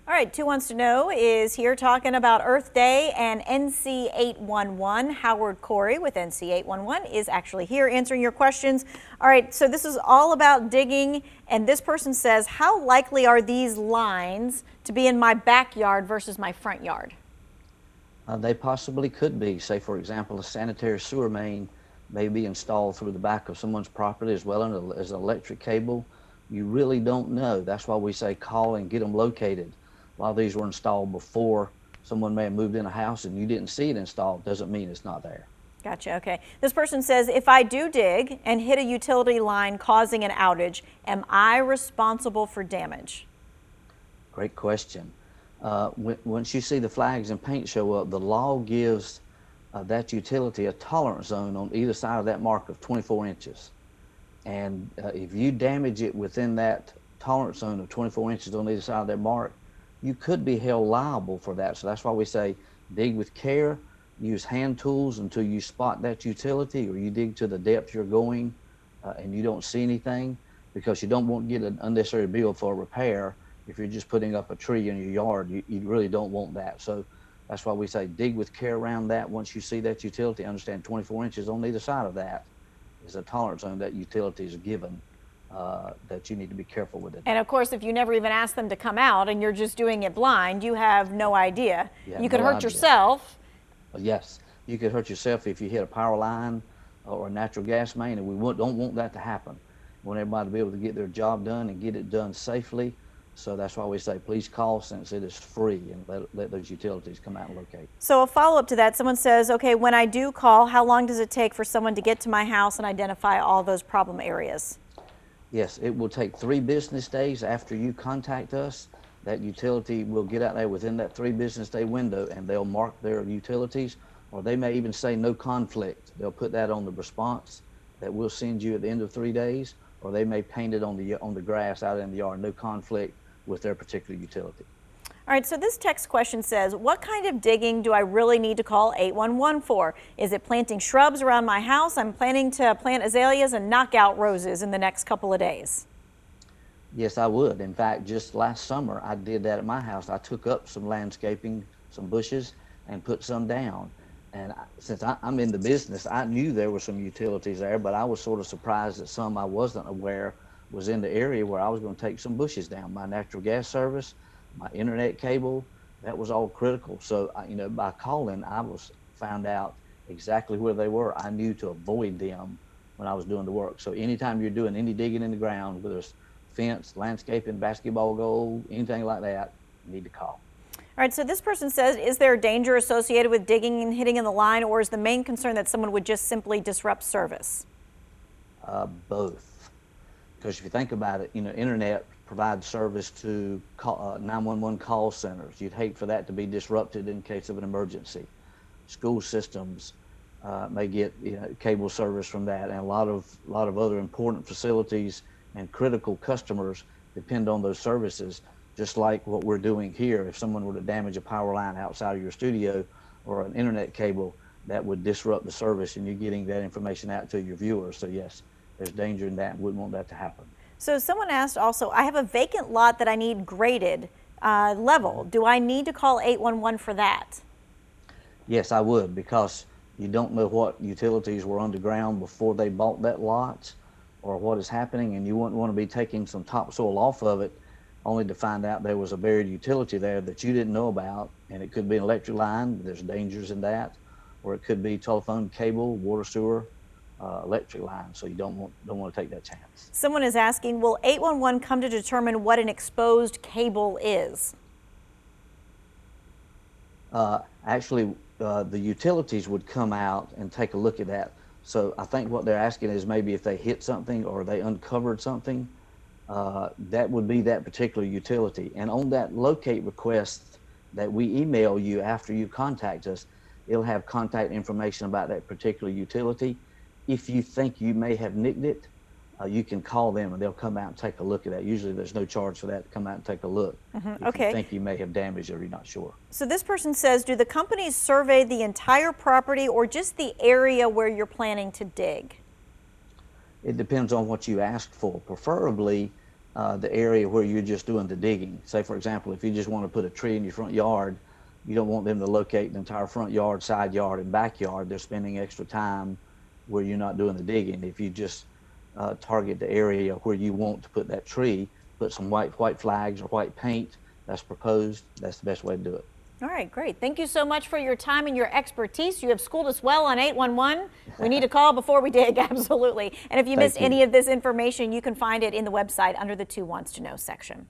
All right, 2 Wants to Know is here talking about Earth Day and NC 811. Howard Corey with NC 811 is actually here answering your questions. All right, so this is all about digging, and this person says, how likely are these lines to be in my backyard versus my front yard? They possibly could be. Say, for example, a sanitary sewer main may be installed through the back of someone's property as well as an electric cable. You really don't know. That's why we say call and get them located. A lot of these were installed before someone may have moved in a house and you didn't see it installed. Doesn't mean it's not there. Gotcha, okay. This person says, if I do dig and hit a utility line causing an outage, am I responsible for damage? Great question. Once you see the flags and paint show up, the law gives that utility a tolerance zone on either side of that mark of 24 inches. And if you damage it within that tolerance zone of 24 inches on either side of that mark, you could be held liable for that. So that's why we say dig with care, use hand tools until you spot that utility, or you dig to the depth you're going and you don't see anything, because you don't want to get an unnecessary bill for a repair. If you're just putting up a tree in your yard, you really don't want that. So that's why we say dig with care around that. Once you see that utility, understand 24 inches on either side of that is a tolerance zone that utility is given. That you need to be careful with it. And of course, if you never even ask them to come out and you're just doing it blind, you have no idea. You could hurt yourself. Yes, you could hurt yourself if you hit a power line or a natural gas main, and we don't want that to happen. We want everybody to be able to get their job done and get it done safely. So that's why we say please call, since it is free, and let those utilities come out and locate. So a follow-up to that, someone says, okay, when I do call, how long does it take for someone to get to my house and identify all those problem areas? Yes, it will take 3 business days after you contact us. That utility will get out there within that 3 business day window, and they'll mark their utilities, or they may even say no conflict. They'll put that on the response that we'll send you at the end of 3 days, or they may paint it on the grass out in the yard, no conflict with their particular utility. All right, so this text question says, what kind of digging do I really need to call 811 for? Is it planting shrubs around my house? I'm planning to plant azaleas and knockout roses in the next couple of days. Yes, I would. In fact, just last summer, I did that at my house. I took up some landscaping, some bushes, and put some down. And since I'm in the business, I knew there were some utilities there, but I was sort of surprised that some I wasn't aware was in the area where I was going to take some bushes down. My natural gas service, my internet cable, that was all critical. So, by calling, I found out exactly where they were. I knew to avoid them when I was doing the work. So anytime you're doing any digging in the ground, whether it's fence, landscaping, basketball goal, anything like that, you need to call. All right, so this person says, is there danger associated with digging and hitting in the line, or is the main concern that someone would just simply disrupt service? Both. Because if you think about it, internet provides service to 911 call centers. You'd hate for that to be disrupted in case of an emergency. School systems may get cable service from that, and a lot of other important facilities and critical customers depend on those services. Just like what we're doing here, if someone were to damage a power line outside of your studio or an internet cable, that would disrupt the service, and you're getting that information out to your viewers. So yes, there's danger in that. Wouldn't want that to happen. So someone asked also, I have a vacant lot that I need graded level. Do I need to call 811 for that? Yes, I would, because you don't know what utilities were underground before they bought that lot or what is happening, and you wouldn't want to be taking some topsoil off of it only to find out there was a buried utility there that you didn't know about, and it could be an electric line. There's dangers in that, or it could be telephone cable, water, sewer, electric line. So you don't want to take that chance. Someone is asking, will 811 come to determine what an exposed cable is? Actually, the utilities would come out and take a look at that. So I think what they're asking is maybe if they hit something or they uncovered something, that would be that particular utility. And on that locate request that we email you after you contact us, it'll have contact information about that particular utility. If you think you may have nicked it, you can call them and they'll come out and take a look at that. Usually there's no charge for that to come out and take a look. If you think you may have damaged it or you're not sure. So this person says, do the companies survey the entire property or just the area where you're planning to dig? It depends on what you asked for. Preferably, the area where you're just doing the digging. Say, for example, if you just want to put a tree in your front yard, you don't want them to locate the entire front yard, side yard, and backyard. They're spending extra time where you're not doing the digging. If you just target the area where you want to put that tree, put some white flags or white paint that's proposed, that's the best way to do it. All right, great. Thank you so much for your time and your expertise. You have schooled us well on 811. We need to call before we dig, absolutely. And if you missed any of this information, you can find it in the website under the 2 Wants to Know section.